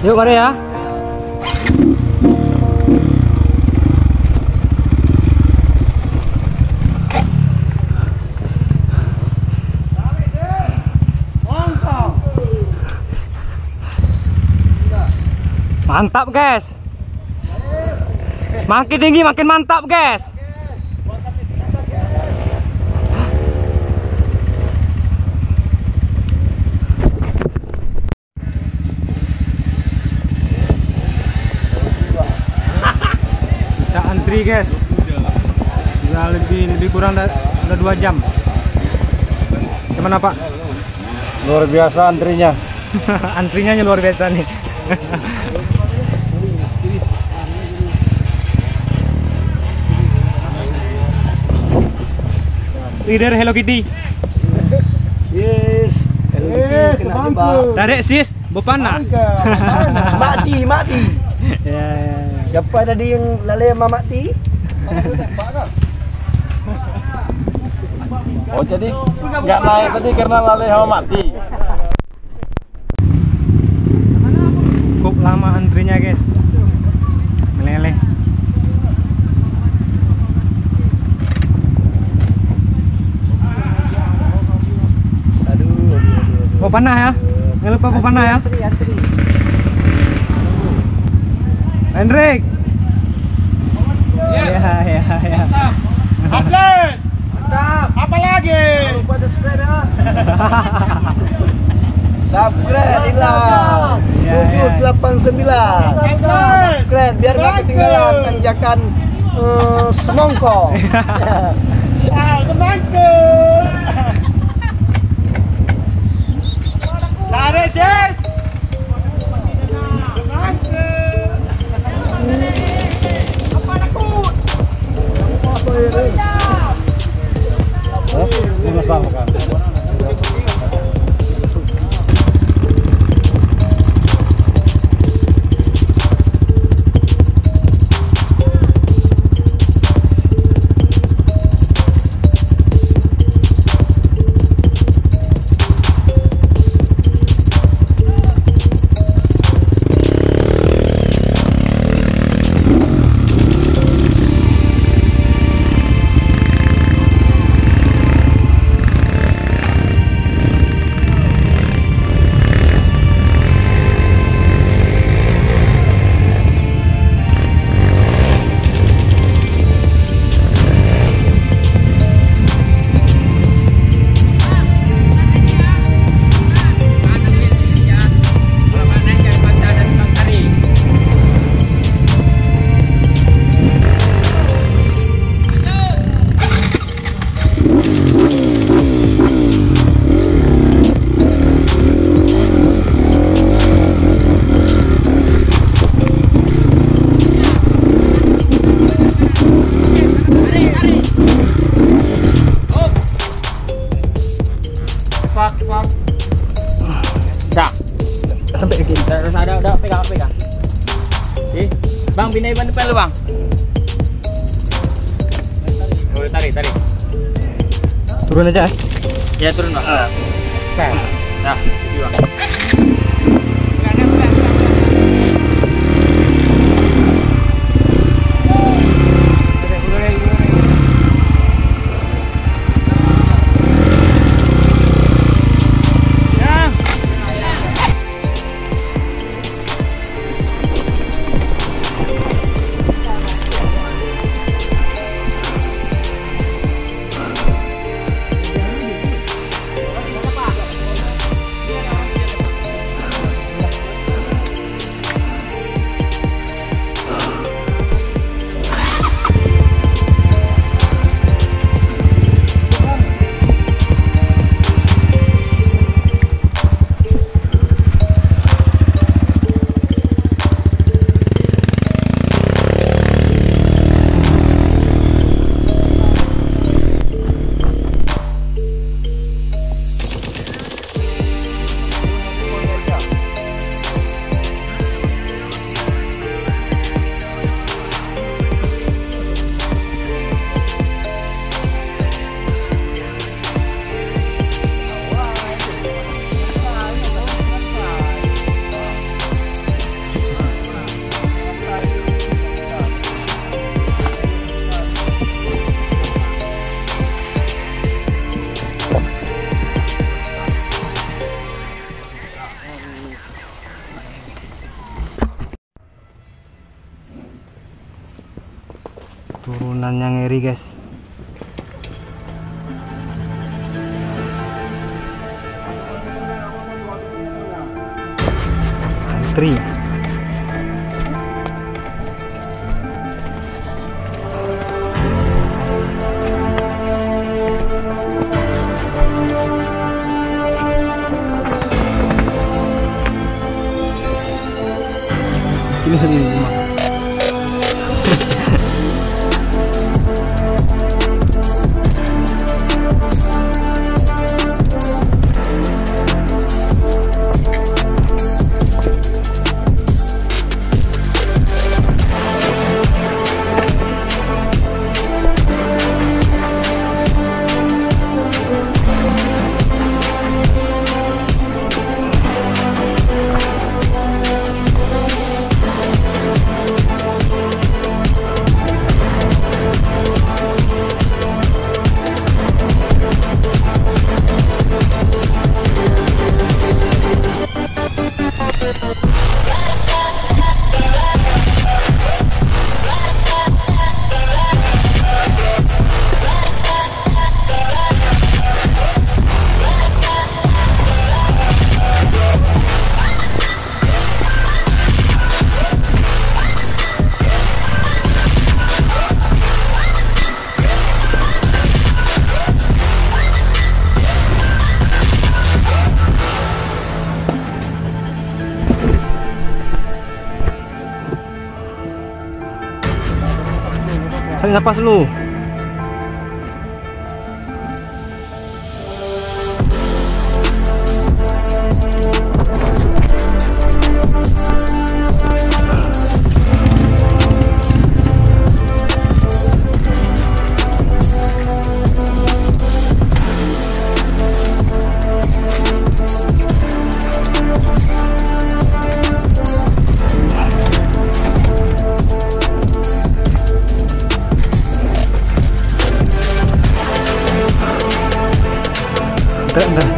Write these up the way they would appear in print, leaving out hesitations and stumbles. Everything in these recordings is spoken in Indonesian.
Yuk mari ya. Mantap guys. Makin tinggi makin mantap guys. Kita antri guys. Sudah lebih kurang udah 2 jam. Gimana Pak? Luar biasa antrinya. Antrinya luar biasa nih. Leader Hello Kitty. Yes. Hello Kitty kena jebak. Tarik sis, bopana. Mati. Ya. Siapa tadi yang lalai sama mati? Oh jadi nggak naik tadi karena lalai sama mati. Cukup lama antrinya guys. Meleleh. Panah ya, jangan lupa panah ya. Hendrik. Yes. Ya. Upload. Mantap. Apa lagi? Jangan lupa subscribe ya. Subscribe hilang. 789. Subscribe biar nggak ketinggalan tanjakan semongko. Semongko. Tarik Jess. Bang, pindahin ban depan lu, Bang. Oh, tarik. Turun aja. Ya, turun, Bang. Nah, gitu, Bang. Turunannya ngeri, guys. Antri. Ini kali ini. Tarik nafas dulu. Bentar.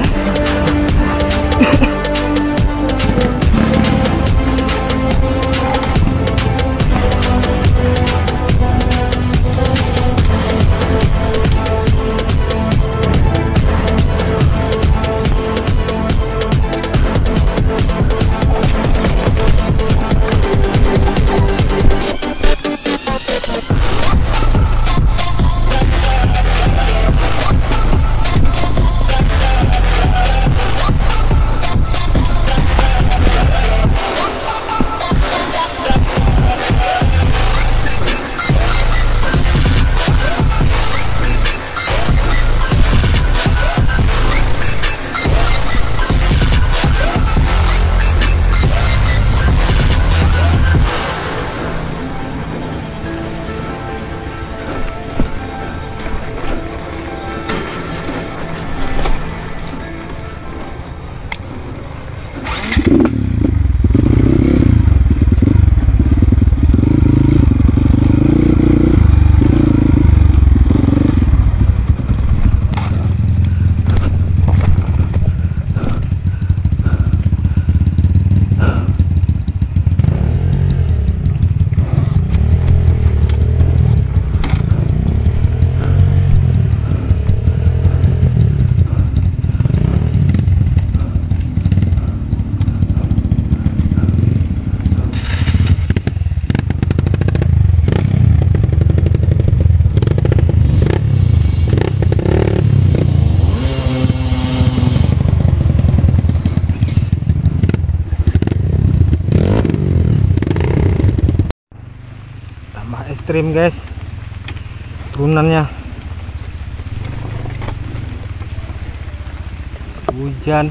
ekstrim guys turunannya. Hujan.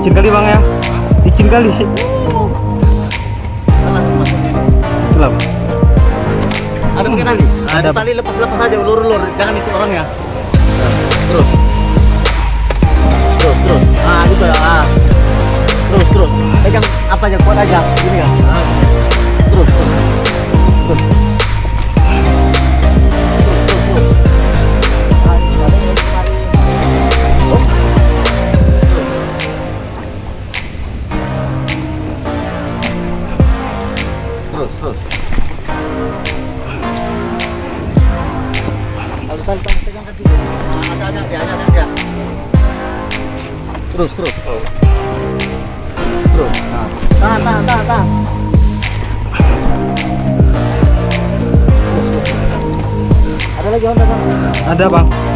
Licin kali bang ya, licin kali. Gelap. Ada pakai tali. Ada tali, lepas aja, ulur, jangan ikut orang ya. Terus. Ah, gitu ya. Ah. Terus. Pegang apa aja, kuat aja. Gini ya. Ah. Terus. Tali pegang kaki. Agak ya. Terus. Tahan. Ada lagi Honda bang? Ada bang.